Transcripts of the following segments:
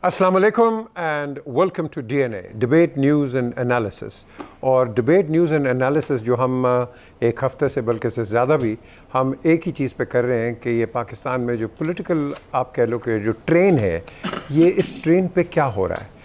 अस्सलाम वालेकुम and welcome to DNA debate news and analysis. और डिबेट न्यूज़ एंड एनालिसिस जो हम एक हफ़्ते से बल्कि से ज़्यादा भी हम एक ही चीज़ पे कर रहे हैं कि ये पाकिस्तान में जो पॉलिटिकल आप कह लो कि जो ट्रेन है, ये इस ट्रेन पे क्या हो रहा है।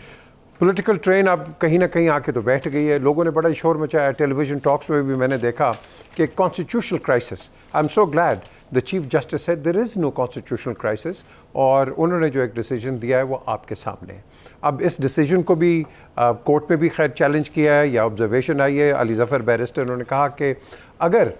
पॉलिटिकल ट्रेन अब कहीं ना कहीं आके तो बैठ गई है। लोगों ने बड़ा शोर मचाया, टेलीविज़न टॉक्स में भी मैंने देखा कि constitutional crisis. I am so glad the chief justice said there is no constitutional crisis, और उन्होंने जो एक डिसीजन दिया है वो आपके सामने है। अब इस डिसीजन को भी कोर्ट में भी खैर चैलेंज किया है या ऑब्जर्वेशन आई है। अली ज़फ़र बैरिस्टर उन्होंने कहा कि अगर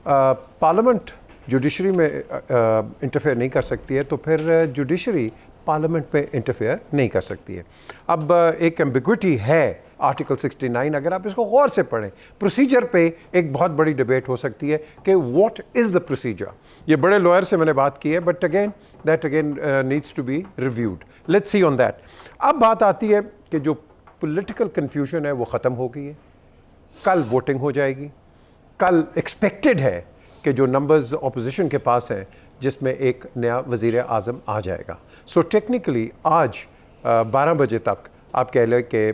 पार्लियामेंट जुडिशरी में इंटरफेयर नहीं कर सकती है तो फिर जुडिशरी पार्लियामेंट में इंटरफेयर नहीं कर सकती है। अब एक एम्बिग्विटी है आर्टिकल 69, अगर आप इसको गौर से पढ़ें, प्रोसीजर पे एक बहुत बड़ी डिबेट हो सकती है कि व्हाट इज़ द प्रोसीजर। ये बड़े लॉयर से मैंने बात की है, but again that again needs to be reviewed. Let's see on that. अब बात आती है कि जो पॉलिटिकल कन्फ्यूजन है वो ख़त्म हो गई है, कल वोटिंग हो जाएगी। कल एक्सपेक्टेड है कि जो नंबर्स अपोजिशन के पास हैं जिसमें एक नया वज़ीर आज़म आ जाएगा। सो टेक्निकली आज 12 बजे तक आप कह लें कि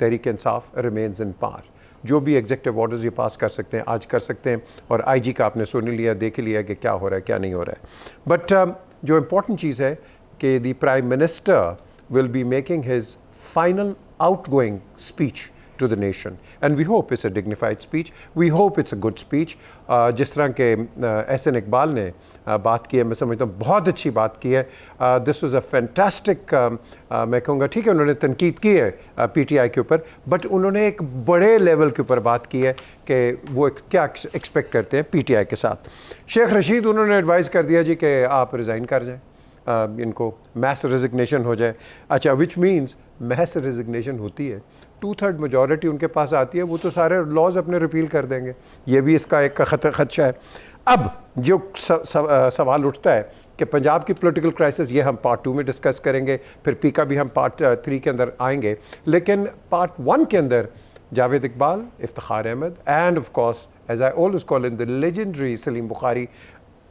Tehreek Insaf remains in power. जो भी एग्जीक्यूटिव ऑर्डर्स ये पास कर सकते हैं आज कर सकते हैं, और आईजी का आपने सुन लिया, देख लिया कि क्या हो रहा है क्या नहीं हो रहा है। बट जो इम्पोर्टेंट चीज़ है कि the prime minister will be making his final outgoing speech to the nation, and we hope it's a dignified speech, we hope it's a good speech। जिस तरह के एहसन इकबाल ने बात की है, मैं समझता हूँ बहुत अच्छी बात की है। दिस वाज अ फैंटास्टिक, मैं कहूँगा ठीक है उन्होंने तनकीद की है पीटीआई के ऊपर, बट उन्होंने एक बड़े लेवल के ऊपर बात की है कि वो क्या एक्सपेक्ट करते हैं पीटीआई के साथ। शेख रशीद उन्होंने एडवाइज़ कर दिया जी कि आप रिज़ाइन कर जाएँ, इनको मैस रेजिग्नेशन हो जाए। अच्छा, विच मीन्स मैस रेजिग्नेशन होती है 2/3 मेजॉरिटी उनके पास आती है, वो तो सारे लॉज अपने रिपील कर देंगे। ये भी इसका एक खदशा है। अब जो सवाल उठता है कि पंजाब की पॉलिटिकल क्राइसिस, ये हम पार्ट 2 में डिस्कस करेंगे, फिर पी का भी हम पार्ट 3 के अंदर आएंगे। लेकिन पार्ट 1 के अंदर Javed Iqbal, Iftikhar Ahmed and of course as I always call in the legendary Saleem Bukhari,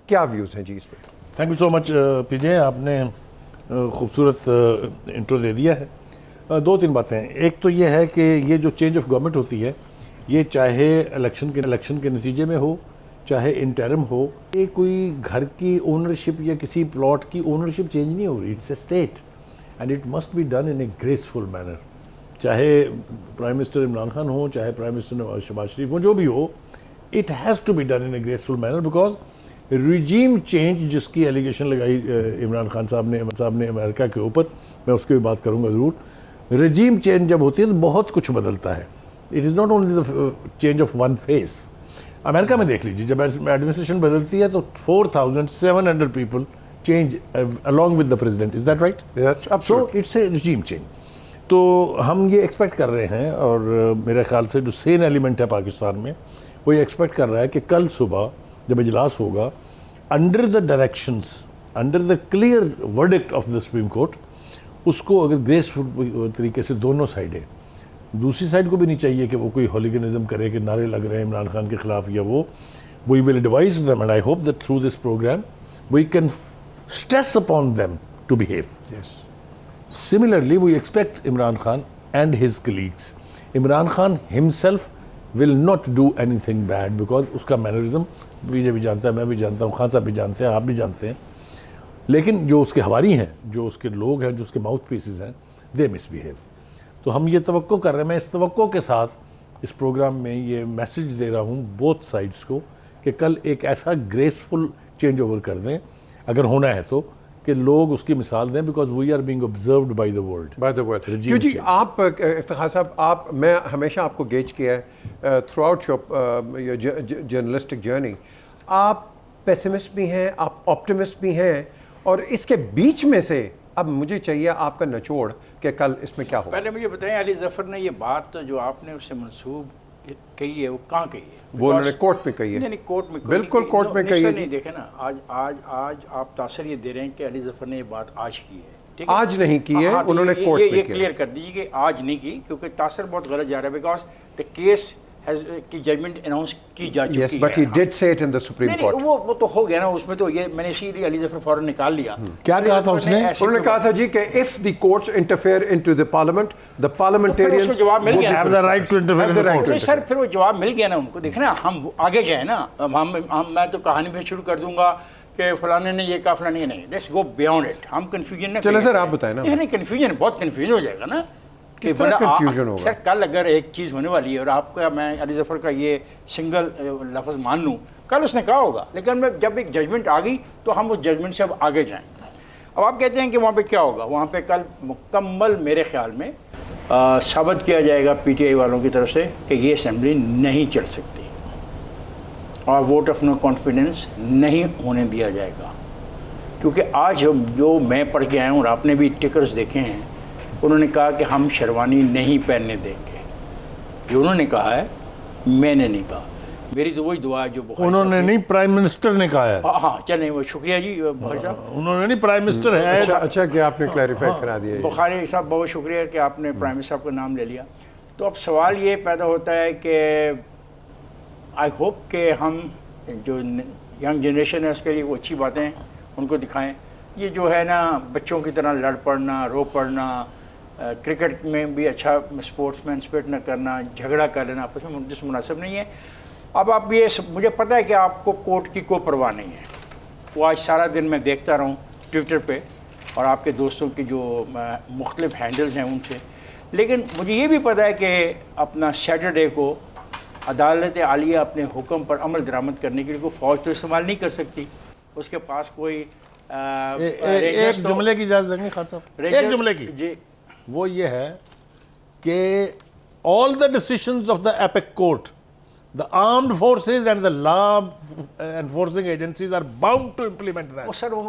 क्या व्यूज़ हैं जी इस पर? Thank you so much PJ, आपने खूबसूरत इंट्रो दे दिया है। 2-3 बातें। एक तो ये है कि ये जो चेंज ऑफ गवर्नमेंट होती है, ये चाहे इलेक्शन के नतीजे में हो, चाहे इंटरिम हो, ये कोई घर की ओनरशिप या किसी प्लॉट की ओनरशिप चेंज नहीं हो रही। It's a state and it must be done in a graceful manner. चाहे प्राइम मिनिस्टर इमरान खान हो, चाहे प्राइम मिनिस्टर शहबाज शरीफ हो, जो भी हो, it has to be done in a graceful manner, because regime change जिसकी एलिगेशन लगाई इमरान खान साहब ने अमेरिका के ऊपर, मैं उसकी भी बात करूँगा ज़रूर। रजीम चेंज जब होती है तो बहुत कुछ बदलता है। It is not only the change of one face. America में देख लीजिए, जब एडमिनिस्ट्रेशन बदलती है तो 4700 people change along with the president. Is that right? So it's a रजीम change. तो हम ये एक्सपेक्ट कर रहे हैं, और मेरे ख्याल से जो सेन एलिमेंट है पाकिस्तान में, वो ये एक्सपेक्ट कर रहा है कि कल सुबह जब इजलास होगा, under the directions, under the clear verdict of the supreme court, उसको अगर ग्रेसफुल तरीके से दोनों साइडें, दूसरी साइड को भी नहीं चाहिए कि वो कोई हॉलीगनिज्म करे कि नारे लग रहे हैं इमरान खान के खिलाफ या वो, we will advise them and I hope that through this programme we can stress upon them to behave. Similarly we expect Imran Khan and his colleagues, Imran Khan himself will not do anything bad, because उसका mannerism BJ भी जानता है, मैं भी जानता हूँ, खान साहब भी जानते हैं, आप भी जानते हैं। लेकिन जो उसके हवारी हैं, जो उसके लोग हैं, जो उसके माउथ पीसेस हैं, दे मिसबिहेव। तो हम ये तवक्को कर रहे हैं, मैं इस तवक्को के साथ इस प्रोग्राम में ये मैसेज दे रहा हूँ बोथ साइड्स को कि कल एक ऐसा ग्रेसफुल चेंज ओवर कर दें, अगर होना है तो, कि लोग उसकी मिसाल दें, because we are being observed by the world. क्यों जी, आप इफ्तिखार साहब, मैं हमेशा आपको गेज किया है through out your journalistic journey, आप पेसिमिस्ट भी हैं, आप ऑप्टिमिस्ट भी हैं, और इसके बीच में से अब मुझे चाहिए आपका निचोड़ कि कल इसमें क्या हो। पहले मुझे बताएं, अली ज़फ़र ने ये बात जो आपने उससे मंसूब कही है वो कहाँ कही है? वो उन्होंने कोर्ट में कही है। नहीं, कोर्ट में बिल्कुल कोर्ट में कही है। नहीं, देखे ना, आज आप तासर ये दे रहे हैं कि अली ज़फ़र ने ये बात आज की है, ठीक है? आज नहीं की है, उन्होंने कोर्ट में ये क्लियर कर दीजिए कि आज नहीं की, क्योंकि तासर बहुत गलत जा रहा है, बिकॉज द केस की जजमेंट अनाउंस की जा चुकी Yes, है। but he did say it in the Supreme नहीं, Court. वो तो हो गया ना, उसमें तो ये मैंने इसीलिए अली जफर फौरन निकाल लिया। क्या अली कहा था जफर ने उसने? ऐसे उन्होंने कहा था जी कि if the courts interfere into the parliament, the parliamentarians उसको जवाब मिल would गया। be Have the right to interfere Have in the the right court. to नहीं सर, फिर वो जवाब मिल गया ना उनको। देखना हम आगे जाए ना, हम मैं तो कहानी में शुरू कर दूंगा कि फलाने ने ये कहा, फलाने ने नहीं। लेट्स गो बियॉन्ड इट, हम कंफ्यूजन ना चलो करें। सर, आप बताएं ना। नहीं कंफ्यूजन, बहुत कंफ्यूजन हो जाएगा ना। किस तरह confusion होगा? सर कल अगर एक चीज़ होने वाली है और आपका, मैं अली जफर का ये सिंगल लफ्ज़ मान लूँ, कल उसने कहा होगा, लेकिन मैं जब एक जजमेंट आ गई तो हम उस जजमेंट से अब आगे जाएंगे। अब आप कहते हैं कि वहाँ पे क्या होगा, वहाँ पे कल मुकम्मल मेरे ख्याल में साबित किया जाएगा पीटीआई वालों की तरफ से कि ये असेंबली नहीं चल सकती और वोट ऑफ नो कॉन्फिडेंस नहीं होने दिया जाएगा। क्योंकि आज जो मैं पढ़ के आया हूँ और आपने भी टिकर्स देखे हैं, उन्होंने कहा कि हम शेरवानी नहीं पहनने देंगे। ये उन्होंने कहा है, मैंने नहीं कहा। मेरी तो वही दुआ है जो बुखारी उन्होंने साहब नहीं, प्राइम मिनिस्टर ने कहा है। हाँ चलें, वो शुक्रिया जी बुखारी साहब। उन्होंने नहीं, प्राइम मिनिस्टर है। अच्छा कि आपने क्लैरिफाई करा दिया ये। बुखारी साहब बहुत शुक्रिया कि आपने प्राइम मिनिस्टर साहब का नाम ले लिया। तो अब सवाल ये पैदा होता है कि आई होप कि हम जो यंग जनरेशन है उसके लिए वो अच्छी बातें उनको दिखाएं। ये जो है ना बच्चों की तरह लड़ पड़ना, रो पड़ना, क्रिकेट में भी अच्छा स्पोर्ट्समैन स्पिरिट न करना, झगड़ा कर लेना आपस में जिस मुनासिब नहीं है। अब आप ये मुझे पता है कि आपको कोर्ट की कोई परवाह नहीं है। वो आज सारा दिन मैं देखता रहूँ ट्विटर पे और आपके दोस्तों की जो मुख्तलिफ हैंडल्स हैं उनसे, लेकिन मुझे ये भी पता है कि अपना सैटरडे को अदालत आलिया अपने हुक्म पर अमल दरामद करने के लिए कोई फ़ौज तो इस्तेमाल नहीं कर सकती। उसके पास कोई एक जुमले की इजाजत देंगे खान साहब, एक जुमले की जी, वो ये है कि all the decisions of the epic court, the armed forces and the law enforcing agencies are bound to implement that. Sir वो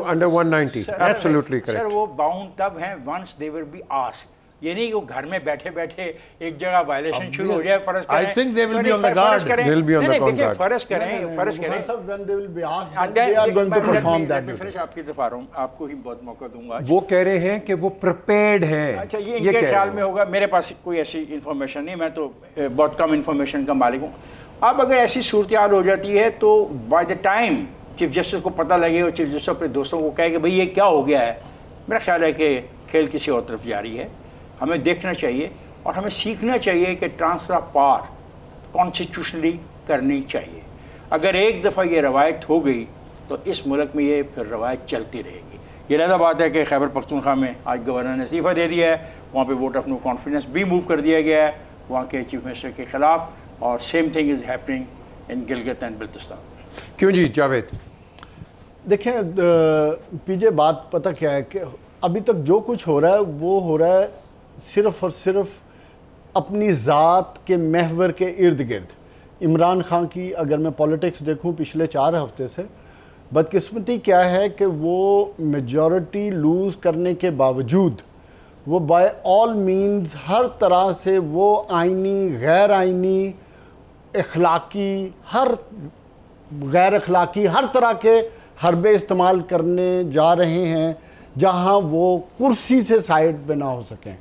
Under 190, absolutely सर correct. वो बाउंड तब हैं once they will be asked. ये नहीं कि वो घर में बैठे बैठे एक जगह वायलेशन शुरू हो जाए, फर्ज करें। I think they will be on the guard. They'll be on the guard. फर्ज करें, फर्ज करें। when they will be asked, they are going to perform that duty. Finish आपकी तरफ आ रहा हूँ, आपको ही बहुत मौका दूंगा। वो कह रहे हैं कि वो प्रिपेयर्ड हैं। अच्छा, ये कह इनके रहे ख्याल हैं। में होगा। मेरे पास कोई ऐसी इंफॉर्मेशन नहीं, मैं तो बहुत कम इंफॉर्मेशन का मालिक हूँ। अब अगर ऐसी सूरत हाल हो जाती है तो by the time chief justice को पता लगे और चीफ जस्टिस अपने दोस्तों को कहे कि भाई ये क्या हो गया है, मेरा ख्याल है कि खेल किसी और तरफ जारी है। हमें देखना चाहिए और हमें सीखना चाहिए कि ट्रांसफर ऑफ पावर कॉन्स्टिट्यूशनली करनी चाहिए। अगर एक दफ़ा ये रवायत हो गई तो इस मुल्क में ये फिर रवायत चलती रहेगी। ये अलग बात है कि खैबर पख्तूनख्वा में आज गवर्नर ने इस्तीफ़ा दे दिया है, वहाँ पे वोट ऑफ नो कॉन्फिडेंस भी मूव कर दिया गया है वहाँ के चीफ मिनिस्टर के ख़िलाफ़, और same thing is happening in Gilgit and Baltistan. क्यों जी जावेद? देखें पीजे, बात पता क्या है कि अभी तक जो कुछ हो रहा है वो हो रहा है सिर्फ़ और सिर्फ अपनी ज़ात के महवर के इर्द गिर्द। इमरान खान की अगर मैं पॉलिटिक्स देखूं पिछले 4 हफ्ते से, बदकिस्मती क्या है कि वो मेजॉरिटी लूज़ करने के बावजूद वो बाय ऑल मीन्स हर तरह से वो आइनी, गैर आइनी, अखलाकी, हर गैर अखलाकी हर तरह के हरबे इस्तेमाल करने जा रहे हैं जहां वो कुर्सी से साइड पे ना हो सकें।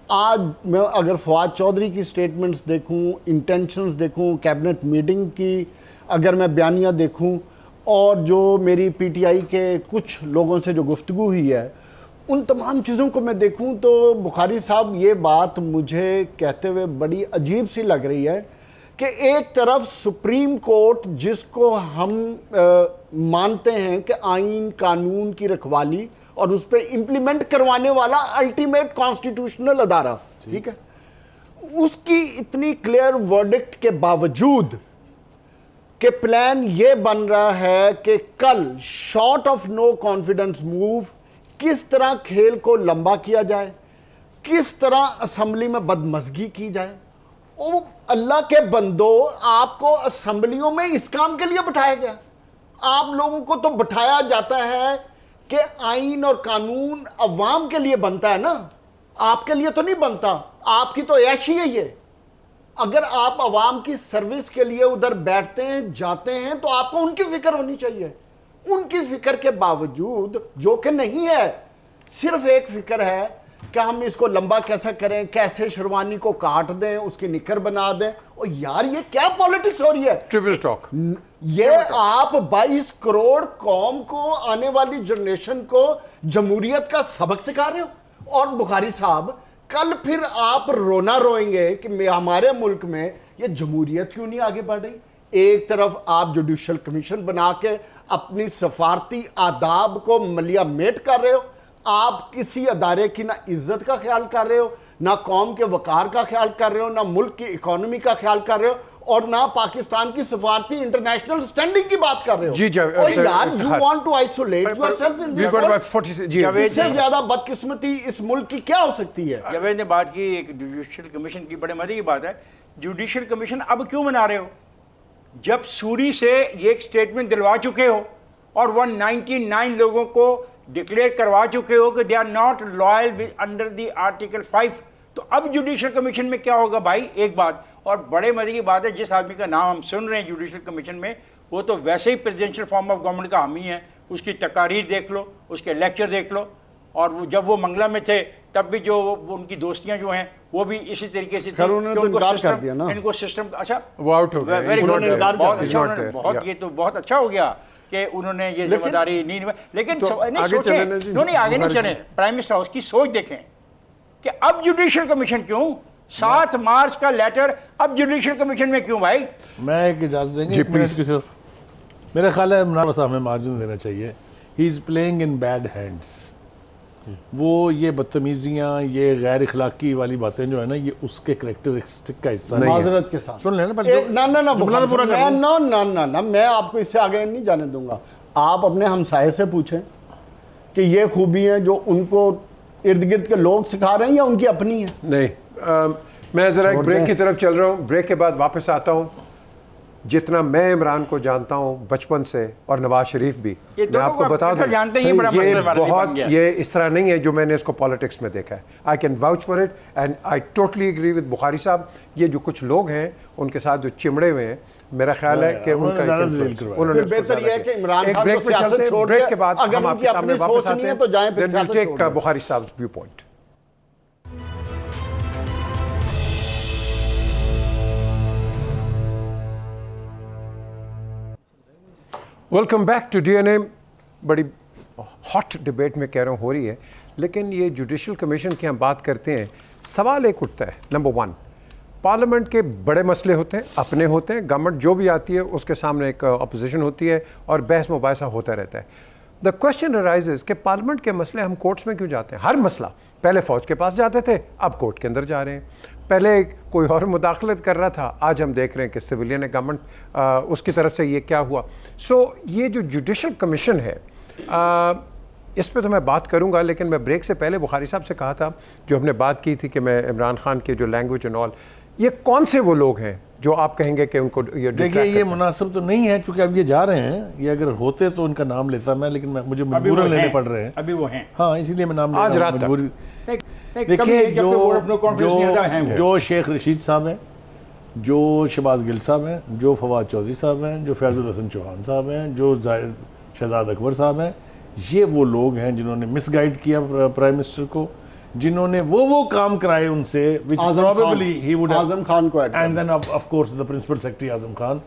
आज मैं अगर फवाद चौधरी की स्टेटमेंट्स देखूं, इंटेंशंस देखूं, कैबिनेट मीटिंग की अगर मैं बयानियाँ देखूं और जो मेरी पीटीआई के कुछ लोगों से जो गुफ्तगू हुई है, उन तमाम चीज़ों को मैं देखूं तो बुखारी साहब ये बात मुझे कहते हुए बड़ी अजीब सी लग रही है कि एक तरफ सुप्रीम कोर्ट जिसको हम मानते हैं कि आइन कानून की रखवाली और उस पर इम्प्लीमेंट करवाने वाला अल्टीमेट कॉन्स्टिट्यूशनल अदारा, ठीक है, उसकी इतनी क्लियर वर्डिक्ट के बावजूद कि प्लान ये बन रहा है कि कल short of no confidence move किस तरह खेल को लंबा किया जाए, किस तरह असेंबली में बदमज़गी की जाए। ओ अल्लाह के बंदो, आपको असेंबलियों में इस काम के लिए बिठाया गया? आप लोगों को तो बिठाया जाता है कि आइन और कानून अवाम के लिए बनता है ना, आपके लिए तो नहीं बनता। आपकी तो ऐशी है ये। अगर आप अवाम की सर्विस के लिए उधर बैठते हैं, जाते हैं, तो आपको उनकी फिक्र होनी चाहिए। उनकी फिक्र के बावजूद, जो कि नहीं है, सिर्फ एक फिक्र है क्या हम इसको लंबा कैसा करें, कैसे शेरवानी को काट दें, उसकी निकर बना दें। और यार ये क्या पॉलिटिक्स हो रही है, ट्रिवियल टॉक। ये आप 22 करोड़ कौम को, आने वाली जनरेशन को जमहूरियत का सबक सिखा रहे हो। और बुखारी साहब कल फिर आप रोना रोएंगे कि हमारे मुल्क में ये जमहूरियत क्यों नहीं आगे बढ़ रही। एक तरफ आप जुडिशल कमीशन बना के अपनी सफारती आदाब को मलिया मेट कर रहे हो, आप किसी अदारे की ना इज्जत का ख्याल कर रहे हो, ना कौम के वकार का ख्याल कर रहे हो, ना मुल्क की इकोनॉमी का ख्याल कर रहे हो, और ना पाकिस्तान की सफारती इंटरनेशनल स्टैंडिंग की बात कर रहे हो। जी और यार you want to isolate yourself in this world. इससे ज्यादा बदकिस्मती इस मुल्क की क्या हो सकती है। जावेद ने बात की एक जुडिशल कमीशन की, बड़े मजे की बात है। जुडिशल कमीशन अब क्यों बना रहे हो जब सूरी से ये एक स्टेटमेंट दिलवा चुके हो और 199 लोगों को डिक्लेयर करवा चुके हो कि they are not loyal under the article 5। तो अब जुडिशल कमीशन में क्या होगा भाई, एक बात। और बड़े मजे की बात है, जिस आदमी का नाम हम सुन रहे हैं जुडिशल कमीशन में, वो तो वैसे ही प्रेसिडेंशियल फॉर्म ऑफ गवर्नमेंट का हामी है। उसकी तकारीर देख लो, उसके लेक्चर देख लो, और वो जब वो मंगला में थे तब भी जो उनकी दोस्तियां जो हैं वो भी इसी तरीके से थी। उन्होंने तो इनकार कर दिया ना, इनको सिस्टम अच्छा वो आउट हो गया, उन्होंने इनकार बहुत अच्छा, उन्होंने बहुत, ये तो बहुत अच्छा हो गया कि उन्होंने ये जिम्मेदारी नहीं निभाई। लेकिन नहीं सोचें, नहीं आगे नहीं चले, प्राइम मिनिस्टर हाउस की सोच देखें कि अब जुडिशल कमीशन क्यों, 7 मार्च का लेटर अब जुडिशल कमीशन में क्यों भाई। मैं एक इजाज़त देंगे एक मिनट की सिर्फ। मेरा ख्याल है इमरान साहब हमें मार्जिन देना चाहिए। He is playing in bad hands. वो ये बदतमीजियाँ, ये गैर इखलाकी वाली बातें जो है ना, ये उसके करेक्टरिस्टिक का हिस्सा नहीं है। माजरत के साथ सुन लेना ना, मैं आपको इससे आगे नहीं जाने दूंगा। आप अपने हमसाये से पूछें कि ये खूबी है जो उनको इर्द गिर्द के लोग सिखा रहे हैं या उनकी अपनी है। नहीं, मैं ज़रा एक ब्रेक की तरफ चल रहा हूँ, ब्रेक के बाद वापस आता हूँ। जितना मैं इमरान को जानता हूँ बचपन से, और नवाज शरीफ भी, मैं आपको बता दूँ, ये इस तरह नहीं है जो मैंने इसको पॉलिटिक्स में देखा है। I can vouch for it and I totally agree with Bukhari साहब। ये जो कुछ लोग हैं उनके साथ जो चिमड़े हुए हैं, मेरा ख्याल है कि उनका उन्होंने बेहतर यह है कि इमरान खान ब्रेक को पे चलते सियासत छोड़ ब्रेक के बाद अगर हम उनकी आपके सामने अपनी वापस सोच नहीं आते है हैं, तो जाएं फिर then we'll सियासत take छोड़ दें। बुखारी साहब's viewpoint. Welcome back to DNA. बड़ी हॉट डिबेट में कह रहा हूँ हो रही है, लेकिन ये जुडिशल कमीशन की हम बात करते हैं, सवाल एक उठता है। नंबर 1, पार्लियामेंट के बड़े मसले होते हैं, अपने होते हैं, गवर्नमेंट जो भी आती है उसके सामने एक अपोजिशन होती है और बहस मुबासा होता रहता है। द क्वेश्चन अराइजेज कि पार्लियामेंट के मसले हम कोर्ट्स में क्यों जाते हैं। हर मसला पहले फ़ौज के पास जाते थे, अब कोर्ट के अंदर जा रहे हैं। पहले कोई और मुदाखलत कर रहा था, आज हम देख रहे हैं कि सिविलियन गवर्नमेंट उसकी तरफ से ये क्या हुआ। सो ये जो जुडिशल कमीशन है, इस पे तो मैं बात करूंगा, लेकिन मैं ब्रेक से पहले बुखारी साहब से कहा था, जो हमने बात की थी कि मैं इमरान खान के जो लैंग्वेज एंड ऑल, ये कौन से वो लोग हैं जो आप कहेंगे कि उनको ये देखिए ये मुनासिब तो नहीं है, क्योंकि अब ये जा रहे हैं। ये अगर होते तो उनका नाम लेता मैं, लेकिन मुझे मजबूरन लेने पड़ रहे हैं। अभी वो हैं, हाँ, इसीलिए मैं नाम आज रात मजबूरी। देखिए जो शेख रशीद साहब हैं, जो शहबाज गिल साहब हैं, जो फवाद चौधरी साहब हैं, जो फैजुल हसन चौहान साहब हैं, जो शहजाद अकबर साहब हैं, ये वो लोग हैं जिन्होंने मिसगाइड किया प्राइम मिनिस्टर को, जिन्होंने वो काम कराए उनसे which probably he would have, Azam Khan को and then of course the principal secretary Azam Khan,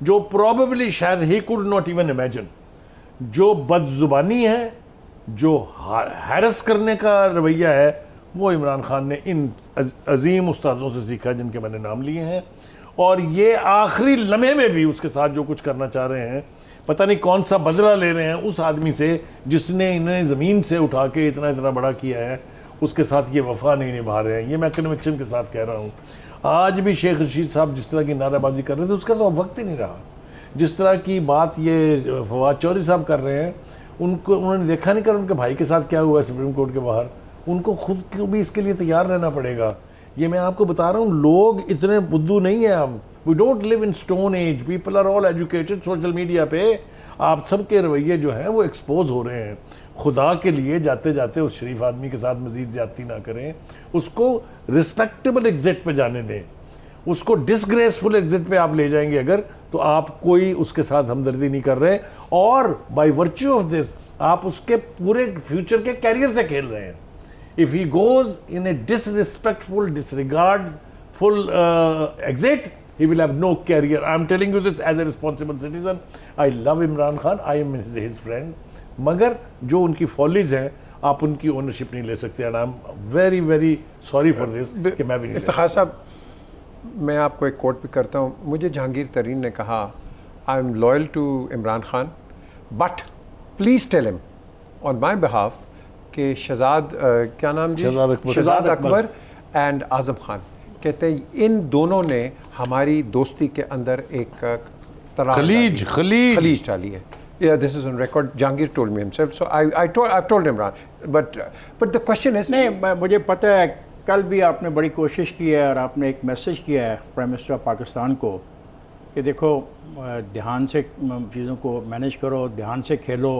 जो probably शायद he could not even imagine। जो बदजुबानी है, जो हैरस करने का रवैया है, वो इमरान खान ने इन अजीम उस्तादों से सीखा जिनके मैंने नाम लिए हैं। और ये आखिरी लम्हे में भी उसके साथ जो कुछ करना चाह रहे हैं, पता नहीं कौन सा बदला ले रहे हैं उस आदमी से जिसने इन्हें ज़मीन से उठा के इतना इतना बड़ा किया है, उसके साथ ये वफा नहीं निभा रहे हैं। ये मैं कन्विक्शन के साथ कह रहा हूँ। आज भी शेख रशीद साहब जिस तरह की नाराबाजी कर रहे थे, उसका तो अब वक्त ही नहीं रहा। जिस तरह की बात ये फवाद चौधरी साहब कर रहे हैं, उन्होंने देखा नहीं कर उनके भाई के साथ क्या हुआ सुप्रीम कोर्ट के बाहर। उनको खुद को भी इसके लिए तैयार रहना पड़ेगा। ये मैं आपको बता रहा हूँ, लोग इतने बुद्धू नहीं हैं अब। We don't live in stone age, people are all educated. Social media पे आप सबके रवैये जो हैं वो एक्सपोज हो रहे हैं। खुदा के लिए जाते जाते उस शरीफ आदमी के साथ मजीद ज्यादती ना करें, उसको रिस्पेक्टेबल एग्जिट पे जाने दें। उसको डिसग्रेसफुल एग्जिट पे आप ले जाएंगे अगर, तो आप कोई उसके साथ हमदर्दी नहीं कर रहे, और बाय वर्च्यू ऑफ दिस आप उसके पूरे फ्यूचर के कैरियर से खेल रहे हैं। If he goes in a disrespectful, disregardful exit, he will have no career. I am telling you this as a responsible citizen. I love Imran Khan. I am his friend. मगर जो उनकी follies हैं आप उनकी ownership नहीं ले सकते. And I am very very sorry for this कि मैं भी नहीं. इफ्तिखार साहब, मैं आपको एक कोट भी करता हूँ. मुझे जहांगीर तरीन ने कहा, I am loyal to Imran Khan but please tell him on my behalf कि शहजाद क्या नाम जी, शहजाद अकबर एंड आज़म खान, कहते हैं इन दोनों ने हमारी दोस्ती के अंदर एक खलीज डाली है. Yeah, this is on record. Jahangir told me himself. So I've told Imran. But the question is. नहीं, मुझे पता है कल भी आपने बड़ी कोशिश की है और आपने एक मैसेज किया है प्राइम मिनिस्टर ऑफ पाकिस्तान को कि देखो ध्यान से चीज़ों को मैनेज करो, ध्यान से खेलो,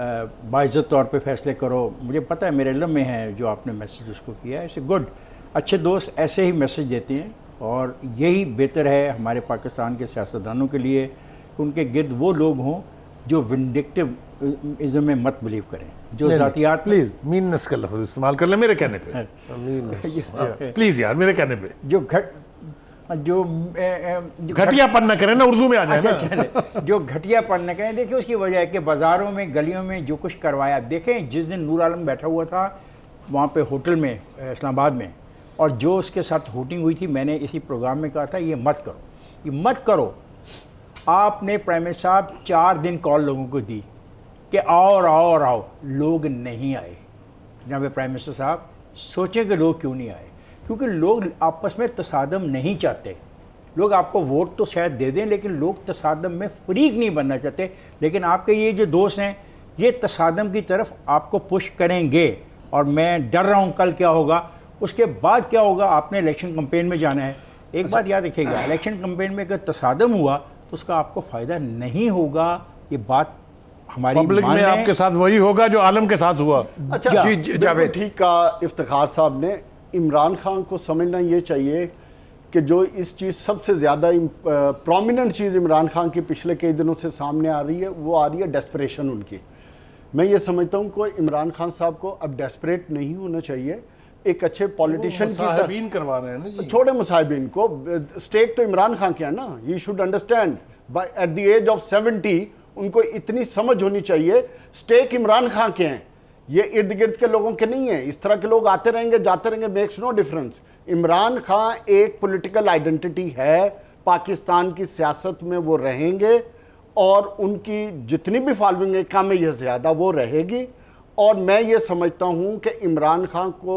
बाइज़्ज़त तौर पे फैसले करो. मुझे पता है मेरे इल्म में है जो आपने मैसेज उसको किया है. It's good. अच्छे दोस्त ऐसे ही मैसेज देते हैं और यही बेहतर है हमारे पाकिस्तान के सियासतदानों के लिए कि उनके गिर्द वो लोग हों जो विंडिक्टिव इज़्म में मत बिलीव करें, जो ज़ातियात. प्लीज़ मीननेस का लफ्ज़ इस्तेमाल कर ले मेरे कहने पे. प्लीज़ यार मेरे कहने पे जो घटियापन न करें ना, उर्दू में आ जाए. अच्छा, जो घटियापन न करें. देखिए उसकी वजह है कि बाज़ारों में गलियों में जो कुछ करवाया. देखें जिस दिन नूर आलम बैठा हुआ था वहाँ पे होटल में इस्लामाबाद में, और जो उसके साथ हुटिंग हुई थी, मैंने इसी प्रोग्राम में कहा था ये मत करो, ये मत करो. आपने प्राइम मिनिस्टर साहब 4 दिन कॉल लोगों को दी कि आओ, लोग नहीं आए. जनाब प्राइम मिनिस्टर साहब सोचें कि लोग क्यों नहीं आए. क्योंकि लोग आपस में तसादम नहीं चाहते. लोग आपको वोट तो शायद दे दें लेकिन लोग तसादम में फरीक नहीं बनना चाहते. लेकिन आपके ये जो दोस्त हैं ये तसादम की तरफ आपको पुश करेंगे और मैं डर रहा हूँ कल क्या होगा, उसके बाद क्या होगा. आपने इलेक्शन कैंपेन में जाना है. एक बात याद रखिएगा, इलेक्शन कैंपेन में अगर तसादम हुआ तो उसका आपको फ़ायदा नहीं होगा. ये बात हमारी पब्लिक में आपके साथ वही होगा जो आलम के साथ हुआ. अच्छा जी, जावेद ठीक कहा इफ्तिखार साहब ने. इमरान खान को समझना ये चाहिए कि जो इस चीज़ सबसे ज़्यादा प्रोमिनेंट चीज़ इमरान खान की पिछले कई दिनों से सामने आ रही है, वो आ रही है डेस्परेशन उनकी. मैं ये समझता हूँ कि इमरान खान साहब को अब डेस्परेट नहीं होना चाहिए. एक अच्छे पॉलिटिशियन की करवा रहे हैं ना जी. छोड़े मुसाहिबीन को, स्टेक तो इमरान खान के है ना. He should understand by at the age of 70 उनको इतनी समझ होनी चाहिए स्टेक इमरान खान के हैं, ये इर्द गिर्द के लोगों के नहीं है. इस तरह के लोग आते रहेंगे जाते रहेंगे, makes no difference. Imran Khan एक पॉलिटिकल आइडेंटिटी है, पाकिस्तान की सियासत में वो रहेंगे और उनकी जितनी भी फॉलोइंग है कम या ज़्यादा वो रहेगी. और मैं ये समझता हूँ कि इमरान खान को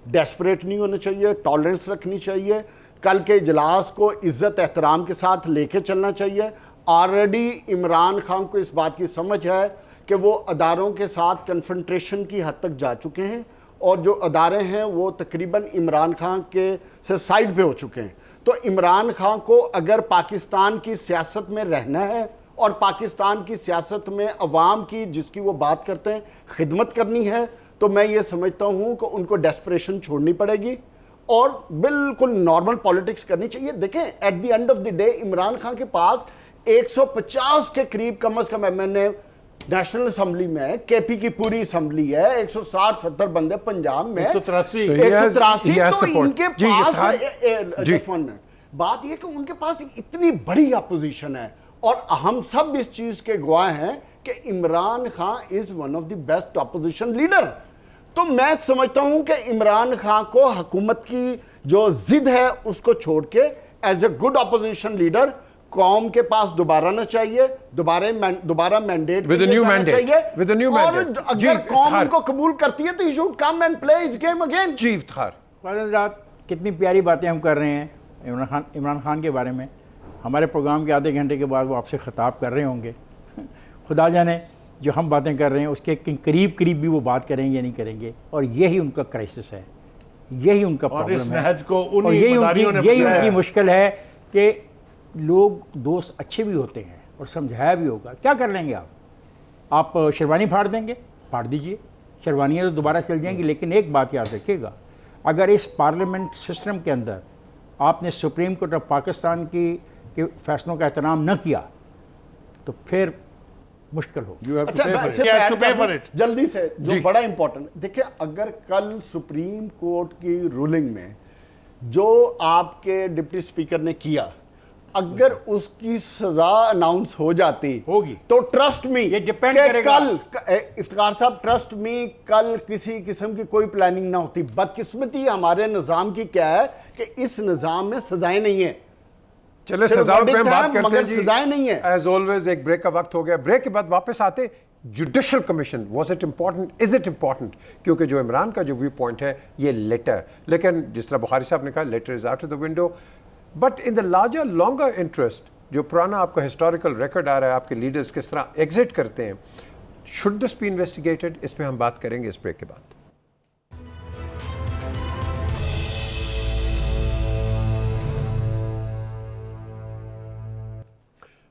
डेस्परेट नहीं होना चाहिए, टॉलरेंस रखनी चाहिए. कल के इजलास को इज़्ज़त एहतराम के साथ लेके चलना चाहिए. ऑलरेडी इमरान खान को इस बात की समझ है कि वो अदारों के साथ कन्फ्रंटेशन की हद तक जा चुके हैं और जो अदारे हैं वो तकरीबन इमरान खान के से साइड पे हो चुके हैं. तो इमरान खान को अगर पाकिस्तान की सियासत में रहना है और पाकिस्तान की सियासत में अवाम की जिसकी वो बात करते हैं खिदमत करनी है, तो मैं ये समझता हूँ कि उनको डेस्परेशन छोड़नी पड़ेगी और बिल्कुल नॉर्मल पॉलिटिक्स करनी चाहिए. देखें at the end of the day Imran Khan के पास 150 के करीब कम से कम मैंने नेशनल असेंबली में, केपी की पूरी असेंबली है, 160-70 बंदे पंजाब में, 183. तो इनके पास बात यह कि उनके पास इतनी बड़ी अपोजिशन है और हम सब इस चीज के गवाह हैं कि Imran Khan is one of the best opposition leader. तो मैं समझता हूं कि इमरान खान को हुकूमत की जो जिद है उसको छोड़ के as a good opposition leader कौम के पास दोबारा ना चाहिए, दोबारा मैंडेट चाहिए. और अगर कौम उनको कबूल करती है तो ही should come and play his game again. जी इफ्तिखार, कितनी प्यारी बातें हम कर रहे हैं इमरान खान के बारे में. हमारे प्रोग्राम के आधे घंटे के बाद वो आपसे ख़िताब कर रहे होंगे. खुदा जाने जो हम बातें कर रहे हैं उसके करीब करीब भी वो बात करेंगे या नहीं करेंगे. और यही उनका क्राइसिस है, यही उनका प्रॉब्लम है और यही उनकी मुश्किल है कि लोग दोस्त अच्छे भी होते हैं और समझाया भी होगा. क्या कर लेंगे आप शेरवानी फाड़ देंगे, फाड़ दीजिए, शेरवानियाँ तो दोबारा चल जाएंगी. लेकिन एक बात याद रखिएगा, अगर इस पार्लियामेंट सिस्टम के अंदर आपने सुप्रीम कोर्ट ऑफ पाकिस्तान के फैसलों का एहतराम न किया तो फिर मुश्किल हो। You have to अच्छा pay मैं for इसे it. He has add to pay कर for दूं, it. जल्दी से जो जी। बड़ा इंपॉर्टेंट, देखिए अगर कल सुप्रीम कोर्ट की रूलिंग में जो आपके डिप्टी स्पीकर ने किया, अगर उसकी सजा अनाउंस हो जाती होगी। तो ट्रस्ट मी, ये depend करेगा। कल इफ्तिकार साहब, ट्रस्ट मी, कल किसी किस्म की कोई प्लानिंग ना होती। बदकिस्मती हमारे निज़ाम की क्या है कि इस निज़ाम में सजाएं नहीं है। चले सिर्फ सजाओं पे हम verdict बात है, करते मगर हैं जी। सजाएं नहीं है। एज ऑलवेज एक ब्रेक का वक्त हो गया। ब्रेक के बाद वापस आते, judicial commission, was it important, is it important? क्योंकि जो इमरान का जो व्यू पॉइंट है ये लेटर, लेकिन जिस तरह बुखारी साहब ने कहा letter is out of the window, but in the larger longer interest जो पुराना आपका हिस्टोरिकल रिकॉर्ड आ रहा है, आपके लीडर्स किस तरह एग्जिट करते हैं, शुड दिस बी इन्वेस्टिगेटेड? इस पर हम बात करेंगे इस ब्रेक के बाद।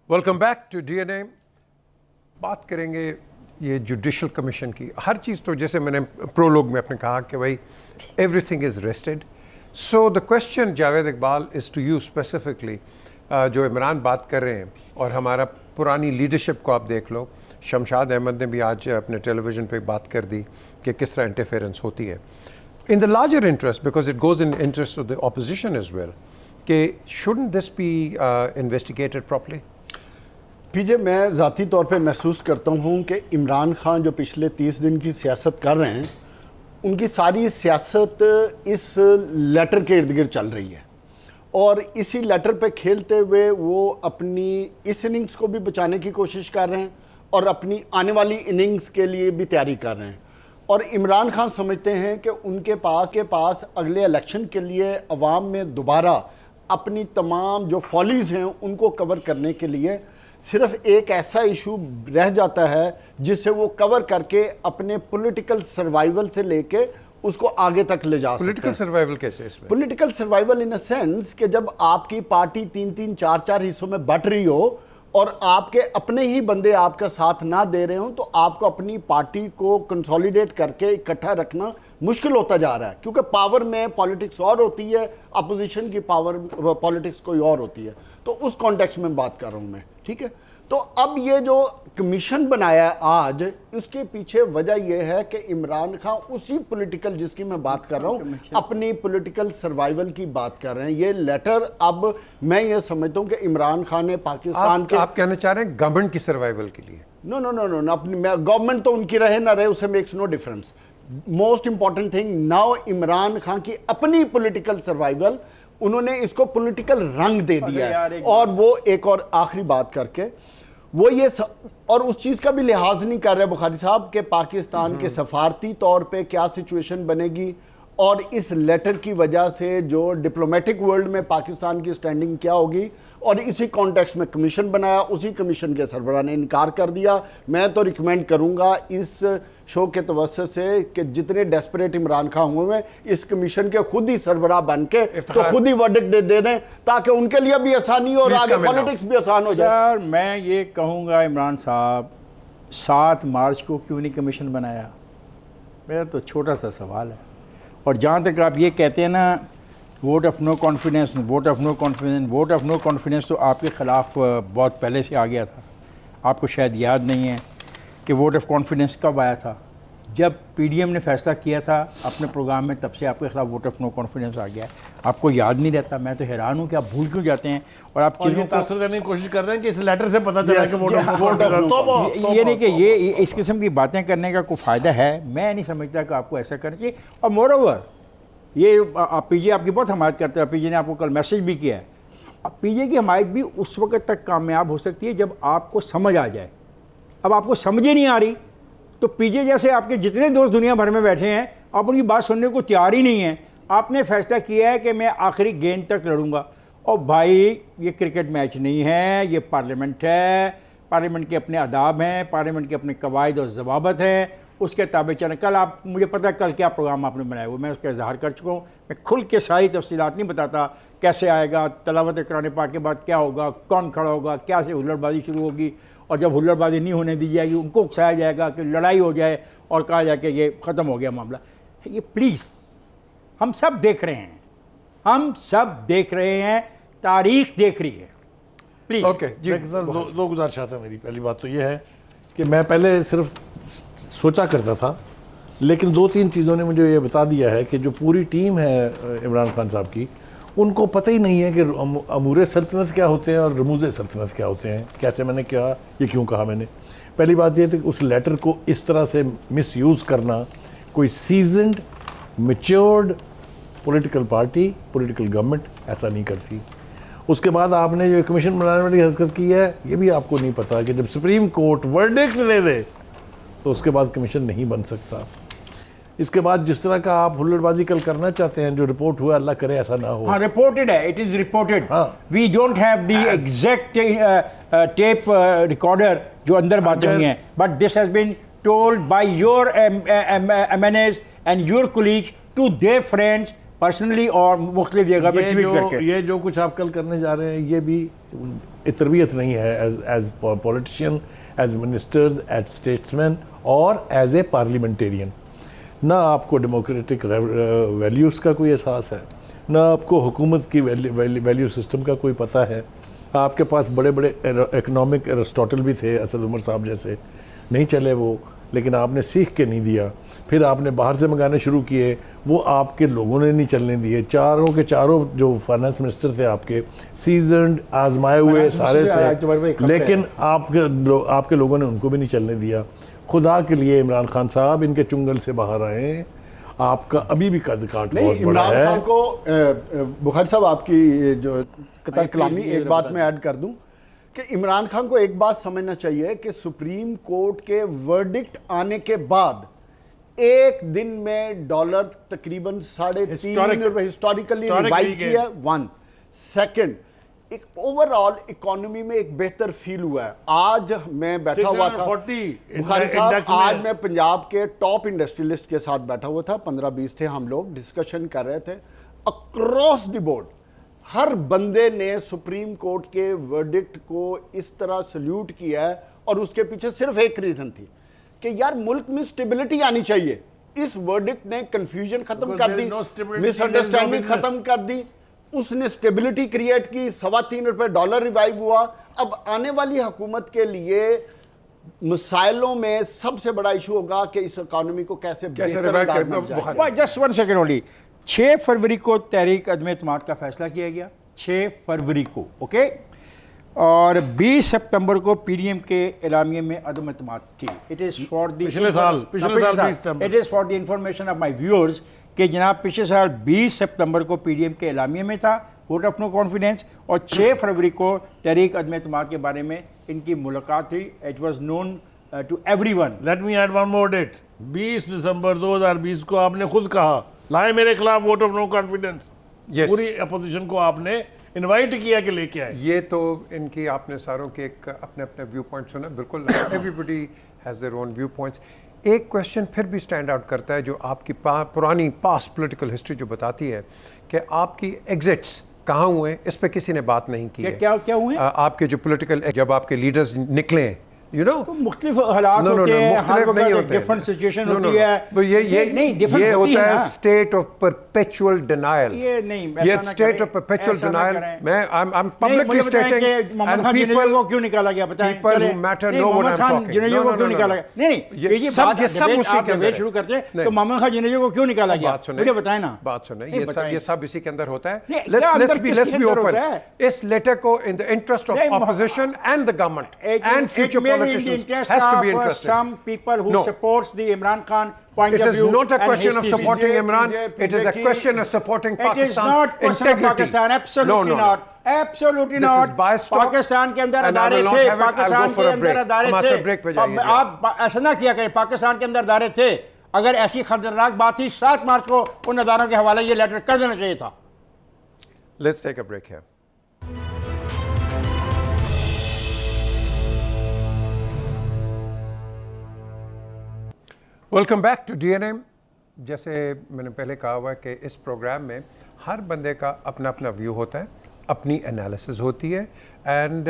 Welcome back to DNA. बात करेंगे ये जुडिशल कमीशन की। हर चीज़ तो जैसे मैंने प्रोलोग में अपने कहा कि भाई everything is rested. So the question Javed Iqbal is to you specifically, जो इमरान बात कर रहे हैं और हमारा पुरानी लीडरशिप को आप देख लो, शमशाद अहमद ने भी आज अपने टेलीविज़न पे बात कर दी कि किस तरह इंटरफेरेंस होती है in the larger interest, because it goes in interest of the opposition as well, कि shouldn't this be investigated properly? PJ, मैं ज़ाती तौर पे महसूस करता हूँ कि इमरान खान जो पिछले 30 दिन की सियासत कर रहे हैं, उनकी सारी सियासत इस लेटर के इर्द गिर्द चल रही है और इसी लेटर पे खेलते हुए वो अपनी इस इनिंग्स को भी बचाने की कोशिश कर रहे हैं और अपनी आने वाली इनिंग्स के लिए भी तैयारी कर रहे हैं। और इमरान खान समझते हैं कि उनके पास अगले इलेक्शन के लिए अवाम में दोबारा अपनी तमाम जो फॉलीज़ हैं उनको कवर करने के लिए सिर्फ एक ऐसा इशू रह जाता है जिससे वो कवर करके अपने पॉलिटिकल सर्वाइवल से लेके उसको आगे तक ले जा सकते हैं। पॉलिटिकल सर्वाइवल कैसे इसमें? Political survival in a sense कि जब आपकी पार्टी 3-3, 4-4 हिस्सों में बट रही हो और आपके अपने ही बंदे आपका साथ ना दे रहे हो, तो आपको अपनी पार्टी को कंसोलिडेट करके इकट्ठा रखना मुश्किल होता जा रहा है, क्योंकि पावर में पॉलिटिक्स और होती है, अपोजिशन की पावर पॉलिटिक्स कोई और होती है। तो उस कॉन्टेक्स्ट में बात कर रहा हूं मैं, ठीक है। तो अब ये जो कमीशन बनाया आज, उसके पीछे वजह यह है कि इमरान खान उसी पॉलिटिकल, जिसकी मैं बात कर रहा हूँ, अपनी पॉलिटिकल सर्वाइवल की बात कर रहे हैं। ये लेटर, अब मैं ये समझता हूँ कि इमरान खान ने पाकिस्तान के, आप कहना चाह रहे हैं गवर्नमेंट की सर्वाइवल के लिए? नो नो नो नो, अपनी गवर्नमेंट तो उनकी रहे ना रहे, उससे makes no difference. Most important thing now, Imran Khan की अपनी पॉलिटिकल सर्वाइवल, उन्होंने इसको पॉलिटिकल रंग दे दिया है। और वो एक और आखिरी बात करके वो ये और उस चीज़ का भी लिहाज नहीं कर रहे बुखारी साहब कि पाकिस्तान के सफारती तौर पे क्या सिचुएशन बनेगी और इस लेटर की वजह से जो डिप्लोमेटिक वर्ल्ड में पाकिस्तान की स्टैंडिंग क्या होगी। और इसी कॉन्टेक्स्ट में कमीशन बनाया, उसी कमीशन के सरबराह ने इनकार कर दिया। मैं तो रिकमेंड करूंगा इस शो के तवज्जुह से कि जितने डेस्परेट इमरान खान हुए हैं, इस कमीशन के खुद ही सरबराह बन के तो खुद ही वर्डिक्ट दे दें, ताकि उनके लिए भी आसानी हो और आगे पॉलिटिक्स भी आसान हो जाए। सर, मैं ये कहूँगा इमरान साहब, 7 मार्च को क्यों नहीं कमीशन बनाया? मेरा तो छोटा सा सवाल है। और जहाँ तक आप ये कहते हैं ना, vote of no confidence, vote of no confidence, vote of no confidence तो आपके ख़िलाफ़ बहुत पहले से आ गया था। आपको शायद याद नहीं है कि वोट ऑफ कॉन्फिडेंस कब आया था? जब पीडीएम ने फैसला किया था अपने प्रोग्राम में, तब से आपके खिलाफ वोट ऑफ नो कॉन्फिडेंस आ गया है। आपको याद नहीं रहता? मैं तो हैरान हूँ कि आप भूल क्यों जाते हैं और आप चीज़ों को तासुर करने की कोशिश कर रहे हैं कि इस लेटर से पता चला कि वोट ये नहीं कि ये इस किस्म की बातें करने का कोई फ़ायदा है। मैं नहीं समझता कि आपको ऐसा करना चाहिए। और मोर ओवर, ये पीजे आपकी बहुत हमायत करते हैं। पीजे ने आपको कल मैसेज भी किया है। पीजे की हमायत भी उस वक्त तक कामयाब हो सकती है जब आपको समझ आ जाए। अब आपको समझ ही नहीं आ रही, तो पीजे जैसे आपके जितने दोस्त दुनिया भर में बैठे हैं, आप उनकी बात सुनने को तैयार ही नहीं है। आपने फैसला किया है कि मैं आखिरी गेंद तक लड़ूंगा। और भाई, ये क्रिकेट मैच नहीं है, ये पार्लियामेंट है। पार्लियामेंट के अपने आदाब हैं, पार्लियामेंट के अपने कवायद और ज़वाबत हैं, उसके ताबे चलें। कल आप, मुझे पता है कल क्या प्रोग्राम आपने बनाया हुआ, मैं उसका इजहार कर चुका हूँ। मैं खुल के सारी तफसीलात नहीं बताता, कैसे आएगा, तलावत कुरान पाक के बाद क्या होगा, कौन खड़ा होगा, क्या से हुल्लड़बाजी शुरू होगी, और जब हुल्लड़बाजी नहीं होने दी जाएगी उनको उकसाया जाएगा कि लड़ाई हो जाए और कहा जाए कि ये ख़त्म हो गया मामला। ये प्लीज़, हम सब देख रहे हैं, हम सब देख रहे हैं, तारीख देख रही है। प्लीज़। ओके जी सर, दो गुजारिशात है मेरी। पहली बात तो ये है कि मैं पहले सिर्फ सोचा करता था, लेकिन 2-3 चीज़ों ने मुझे ये बता दिया है कि जो पूरी टीम है इमरान खान साहब की, उनको पता ही नहीं है कि अमूर सल्तनत क्या होते हैं और रमूज़ सल्तनत क्या होते हैं। कैसे मैंने कहा, ये क्यों कहा मैंने? पहली बात ये थी कि उस लेटर को इस तरह से मिसयूज़ करना, कोई seasoned matured political party, political government ऐसा नहीं करती। उसके बाद आपने जो कमीशन बनाने वाली हरकत की है, ये भी आपको नहीं पता कि जब सुप्रीम कोर्ट वर्डिक्ट दे दे तो उसके बाद कमीशन नहीं बन सकता। इसके बाद जिस तरह का आप हुल्लड़बाजी कल करना चाहते हैं, जो रिपोर्ट हुआ, अल्लाह करे ऐसा ना हो। हाँ, रिपोर्टेड है, it is reported. We don't have the exact tape recorder जो अंदर बातें हुई हैं, but this has been told by your MNAs and your colleagues to their friends personally और मुख्तलिफ जगह पे ट्वीट करके। ये जो कुछ आप कल करने जा रहे हैं, ये भी तरबियत नहीं है as politician, as ministers, as statesman और एज ए पार्लियामेंटेरियन। ना आपको डेमोक्रेटिक वैल्यूज़ का कोई एहसास है, ना आपको हुकूमत की वैल्यू सिस्टम का कोई पता है। आपके पास बड़े बड़े इकोनॉमिक एरिस्टोटल भी थे, असद उमर साहब जैसे, नहीं चले वो, लेकिन आपने सीख के नहीं दिया। फिर आपने बाहर से मंगाने शुरू किए, वो आपके लोगों ने नहीं चलने दिए। चारों के चारों जो फाइनेंस मिनिस्टर थे आपके, सीजनड, आजमाए हुए सारे थे, लेकिन आपके लोगों ने उनको भी नहीं चलने दिया। खुदा के लिए इमरान खान साहब, इनके चुंगल से बाहर आए। आपका अभी भी कद काट बहुत बड़ा है। इमरान खान को बुखारी साहब, आपकी जो कता कलामी एक बात मैं ऐड कर दूं कि इमरान खान को एक बात समझना चाहिए कि सुप्रीम कोर्ट के वर्डिक्ट आने के बाद एक दिन में डॉलर तकरीबन 3.5 रुपए हिस्टोरिकली रिवाइव किया। 1 सेकंड, एक ओवरऑल इकोनॉमी में एक बेहतर फील हुआ है। आज मैं बैठा हुआ था बुखारी साहब, आज मैं पंजाब के टॉप इंडस्ट्रियलिस्ट के साथ बैठा हुआ था, 15-20 थे हम लोग, डिस्कशन कर रहे थे। अक्रॉस द बोर्ड हर बंदे ने सुप्रीम कोर्ट के वर्डिक्ट को इस तरह सल्यूट किया है, और उसके पीछे सिर्फ एक रीजन थी कि यार मुल्क में स्टेबिलिटी आनी चाहिए। इस वर्डिक्ट ने कंफ्यूजन खत्म कर दी, मिसअंडरस्टैंडिंग खत्म कर दी, उसने स्टेबिलिटी क्रिएट की। 3.25 रुपए डॉलर रिवाइव हुआ। अब आने वाली हुकूमत के लिए मसाइलों में सबसे बड़ा इशू होगा कि इस इकोनॉमी को कैसे रिवाइव करना। Just 1 second only. 6 फरवरी को तहरीक अदम एतमाद का फैसला किया गया, 6 फरवरी को, ओके, और 20 सितंबर को पीडीएम के एलामिये में अदम एतमाद थी। इट इज़ फॉर द पिछले साल it is for the information of my viewers कि जनाब पिछले साल 20 सितंबर को पीडीएम के एलामिये में था वोट ऑफ नो कॉन्फिडेंस, और 6 फरवरी को तहरीक अदम एतमाद के बारे में इनकी मुलाकात हुई। It was known to everyone. Let me add one more date. 20 दिसंबर 2020 को आपने खुद कहा, लाए मेरे खिलाफ वोट ऑफ नो कॉन्फिडेंस। पूरी अपोजिशन को आपने इनवाइट किया कि लेके आए। ये तो इनकी आपने सारों के एक अपने अपने व्यू पॉइंट सुना, बिल्कुल everybody has their own view points. एक क्वेश्चन फिर भी स्टैंड आउट करता है, जो आपकी पुरानी पास्ट पॉलिटिकल हिस्ट्री जो बताती है कि आपकी एग्जिट्स कहाँ हुए, इस पे किसी ने बात नहीं की है। क्या हुए? आपके जो पॉलिटिकल, जब आपके लीडर्स निकले, यू नो, तो मुख्तलिफ हालात होते हैं, हर वक्त डिफरेंट सिचुएशन होती है। तो ये होता है स्टेट ऑफ परपेचुअल डिनायल। ये स्टेट ऑफ परपेचुअल डिनायल। मैं I am publicly stating, Mohammad Khan Junejo को क्यों निकाला गया बताएं? People who matter know what I am talking. Junejo को क्यों निकाला गया? नहीं, ये सब उसी के अंदर शुरू करते हैं। तो मोहम्मद खान जिनेजो को क्यों निकाला गया? मुझे बताएं ना। बात सुने, ये सब इसी के अंदर होता है। Let's be open. इस लेटर को in the interest of opposition and the government and future politicians has to be interested. Some people who supports the Imran Khan point of view. It is not a question of supporting Imran. It is a question of supporting Pakistan's integrity. It is not question of Pakistan. Absolutely not. Absolutely not. This is biased talk. Pakistan के अंदर अदारे थे, पाकिस्तान के अंदर अदारे थे। आप ऐसा ना किया करें, पाकिस्तान के अंदर अदारे थे। अगर ऐसी खतरनाक बात थी, 7 मार्च को उन अदारों के हवाले ये लेटर कर देना चाहिए था। Let's take a break here. Welcome back to DNA. जैसे मैंने पहले कहा हुआ है कि इस प्रोग्राम में हर बंदे का अपना अपना व्यू होता है, अपनी एनालिसिस होती है, एंड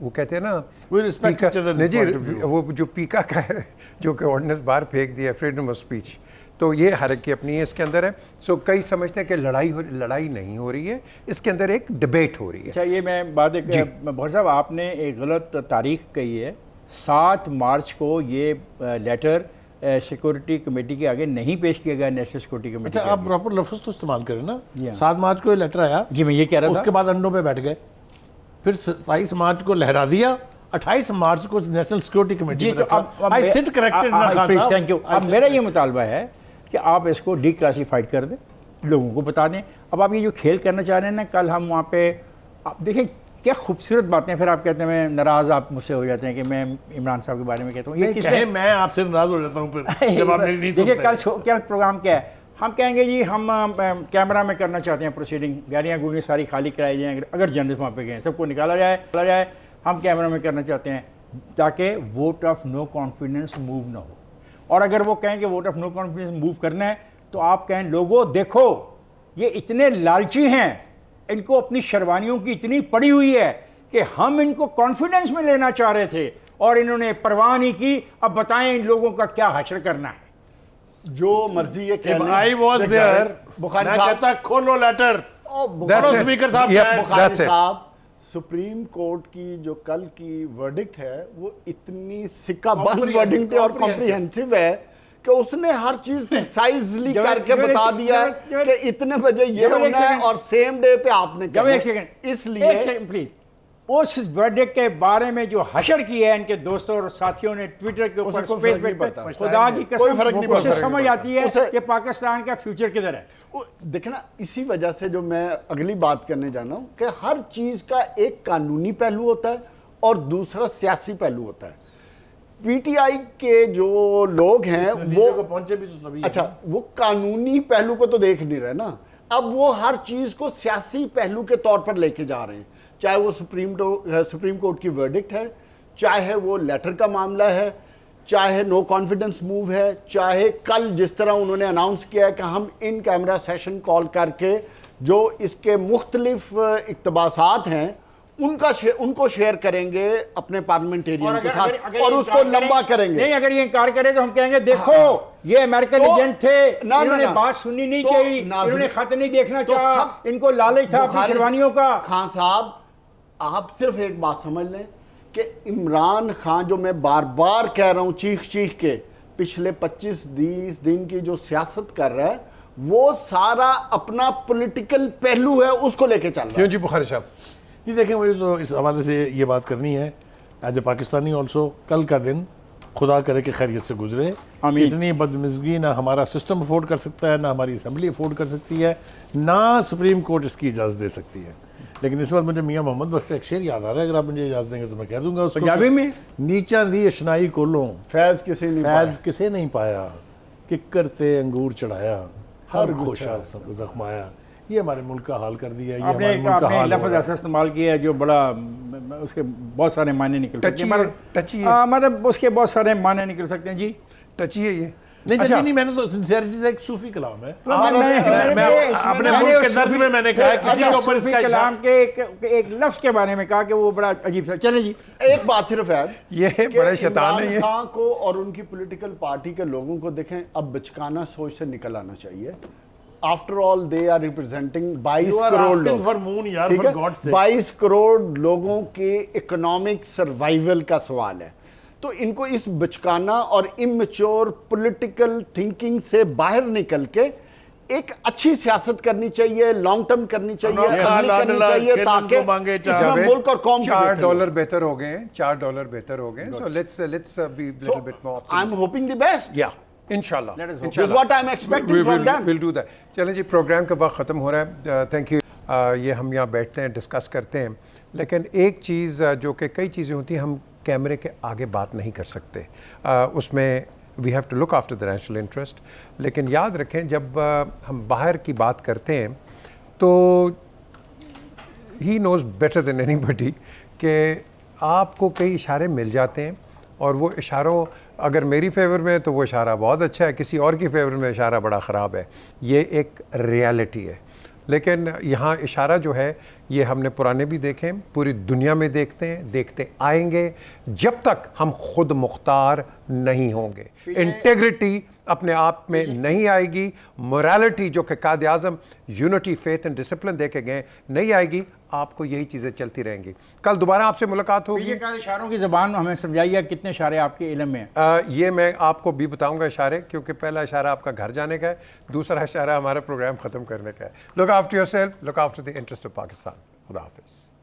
वो कहते हैं ना, वो जो पीका का है, जो कि ऑर्डिनेंस बाहर फेंक दिया, फ्रीडम ऑफ स्पीच, तो ये हर एक की अपनी है इसके अंदर है। सो कई समझते हैं कि लड़ाई नहीं हो रही है, इसके अंदर एक डिबेट हो रही है। अच्छा, ये मैं बात बहुत साहब, आपने एक गलत तारीख कही है। 7 मार्च को ये लेटर सिक्योरिटी कमेटी के आगे नहीं पेश किया गया, नेशनल सिक्योरिटी कमेटी अच्छा, आप प्रॉपर लफ्ज़ तो इस्तेमाल करें ना। जी 7 मार्च को ये लेटर आया, जी मैं ये कह रहा था। उसके बाद अंडों पे बैठ गए, फिर 27 मार्च को लहरा दिया, 28 मार्च को नेशनल सिक्योरिटी कमेटी जी में तो रखा। अब I sit corrected ना खान साहब। Thank you. अब मेरा ये मुतालबा है कि आप इसको डिक्लासिफाइड कर दें, लोगों को बता दें। अब आप ये जो खेल करना चाह रहे हैं ना, कल हम वहाँ पे आप देखें क्या खूबसूरत बातें, फिर आप कहते हैं मैं नाराज़, आप मुझसे हो जाते हैं कि मैं इमरान साहब के बारे में कहता हूँ। ये चाहे मैं आपसे नाराज हो जाता हूँ फिर जब आप मेरी नहीं देखिए सुनते। क्या प्रोग्राम क्या है, हम कहेंगे जी हम कैमरा में करना चाहते हैं प्रोसीडिंग, गाड़ियाँ गुड़ियाँ सारी खाली कराई जाएँ, अगर जर्नलिस्ट वहाँ पे गए सबको निकाला जाए, हम कैमरा में करना चाहते हैं ताकि vote of no confidence move ना हो। और अगर वो कहें कि vote of no confidence move करना है तो आप कहें लोगों देखो ये इतने लालची हैं, इनको अपनी शर्वानियों की इतनी पड़ी हुई है कि हम इनको कॉन्फिडेंस में लेना चाह रहे थे और इन्होंने परवाह नहीं की। अब बताएं इन लोगों का क्या हश्र करना है। जो मर्जी ये If I was there, मैं कहता खोलो लेटर, स्पीकर साहब बुखारी साहब, सुप्रीम कोर्ट की जो कल की वर्डिक्ट है वो इतनी सिक्का बंद वर्डिक्ट और कॉम्प्रिहेंसिव है कि उसने हर चीज प्रिसाइजली करके बता दिया कि इतने बजे ये होना है और सेम डे पे आपने करना है। इसलिए प्लीज उस वर्डिक्ट के बारे में जो हशर किया है इनके दोस्तों और साथियों ने ट्विटर के ऊपर, फेसबुक पर, खुदा की कोई फर्क नहीं कसम उससे पड़ता। समझ आती है कि पाकिस्तान का फ्यूचर किधर है। देखना, इसी वजह से जो मैं अगली बात करने जा रहा हूं कि हर चीज का एक कानूनी पहलू होता है और दूसरा सियासी पहलू होता है। पीटीआई के जो लोग हैं वो पहुंचे भी तो सभी, अच्छा, वो कानूनी पहलू को तो देख नहीं रहे ना, अब वो हर चीज को सियासी पहलू के तौर पर लेके जा रहे हैं। चाहे वो सुप्रीम कोर्ट की वर्डिक्ट है, चाहे वो लेटर का मामला है, चाहे नो कॉन्फिडेंस मूव है, चाहे कल जिस तरह उन्होंने अनाउंस किया है कि हम इन कैमरा सेशन कॉल करके जो इसके मुख्तलिफ इक्तबासात हैं उनको शेयर करेंगे अपने पार्लियामेंटेरियन के साथ और उसको लंबा करेंगे। नहीं, अगर ये इनकार करे तो हम कहेंगे देखो ये अमेरिकन एजेंट थे, इन्होंने बात सुननी नहीं चाहिए, इन्होंने खत नहीं देखना चाहा, इनको लालच था अपनी शेरवानियों का। खान साहब, आप सिर्फ एक बात समझ लें कि इमरान खान, जो मैं बार बार कह रहा हूं चीख के, पिछले 25-20 दिन की जो सियासत कर रहा है वो सारा अपना पॉलिटिकल पहलू है उसको लेके चल रहा है। क्यों जी बुखारी साहब? जी देखें, मुझे तो इस हवाले से ये बात करनी है एज ए पाकिस्तानी ऑल्सो, कल का दिन खुदा करे कि खैरियत से गुजरे। इतनी बदमिज़गी ना हमारा सिस्टम अफोर्ड कर सकता है, ना हमारी असम्बली अफोर्ड कर सकती है, ना सुप्रीम कोर्ट इसकी इजाज़त दे सकती है। लेकिन इस बार मुझे मियाँ मोहम्मद बख्श का एक शेर याद आ रहा है, अगर आप मुझे इजाज़त देंगे तो मैं कह दूंगा उसको। पंजाबी में, नीचा दी अशनाई कोलों फैज़ किसे नहीं पाया, किक्कर ते अंगूर चढ़ाया, हर गोशा जख्माया। ये हमारे मुल्क का हाल कर दिया। ये आपने हमारे मुल्क का हाल लफ्ज़ ऐसा इस्तेमाल किया है जो बड़ा उसके बहुत सारे मायने निकल सकते हैं, टची है। मतलब उसके बहुत सारे मायने निकल सकते हैं जी। टची है ये नहीं, अच्छा। नहीं, मैंने तो सिंसियरिटी से एक सूफी कलाम है। मैं अपने मुल्क के दर्द में मैंने कहा किसी के ऊपर इसका कलाम के एक लफ्ज़ के बारे में कहा कि वो बड़ा अजीब सा। चले जी, एक बात सिर्फ है, ये बड़े शैतान है ये। खान को और उनकी पॉलिटिकल पार्टी के लोगों को देखें, अब बचकाना सोच से निकल आना चाहिए। After all they are representing 22 crore लोग, ठीक है, 22 करोड़ लोगों के इकोनॉमिक सर्वाइवल का सवाल है। तो इनको इस बचकाना और इमेच्योर पॉलिटिकल थिंकिंग से बाहर निकल के एक अच्छी सियासत करनी चाहिए, लॉन्ग टर्म करनी चाहिए, अगली करनी चाहिए, ताकि इसमें मुल्क और कौम $4 बेहतर हो गए, $4 बेहतर हो गए। So let's be little bit more. I am hoping the best. या इंशाल्लाह, This is what I'm expecting from them. We'll do that. चलें जी, प्रोग्राम का वक्त ख़त्म हो रहा है। Thank you. ये हम यहाँ बैठते हैं, डिस्कस करते हैं, लेकिन एक चीज़ जो कि कई चीज़ें होती हैं हम कैमरे के आगे बात नहीं कर सकते, उसमें we have to look after the national interest. लेकिन याद रखें, जब हम बाहर की बात करते हैं तो he knows better than anybody कि आपको कई इशारे मिल जाते हैं और वो इशारों, अगर मेरी फेवर में है तो वो इशारा बहुत अच्छा है, किसी और की फेवर में इशारा बड़ा ख़राब है। ये एक रियलिटी है। लेकिन यहाँ इशारा जो है ये हमने पुराने भी देखे हैं, पूरी दुनिया में देखते हैं, देखते आएंगे जब तक हम खुद मुख्तार नहीं होंगे। इंटेग्रिटी अपने आप में नहीं आएगी, मोरालिटी जो कि Quaid Azam unity, faith and discipline दे के गए नहीं आएगी, आपको यही चीज़ें चलती रहेंगी। कल दोबारा आपसे मुलाकात होगी। पीजे का इशारों की ज़बान हमें समझाइए, कितने इशारे आपके इल्म में हैं? ये मैं आपको भी बताऊंगा इशारे, क्योंकि पहला इशारा आपका घर जाने का है, दूसरा इशारा हमारा प्रोग्राम ख़त्म करने का है। Look after yourself, look after the interest of Pakistan. खुदा हाफिज़।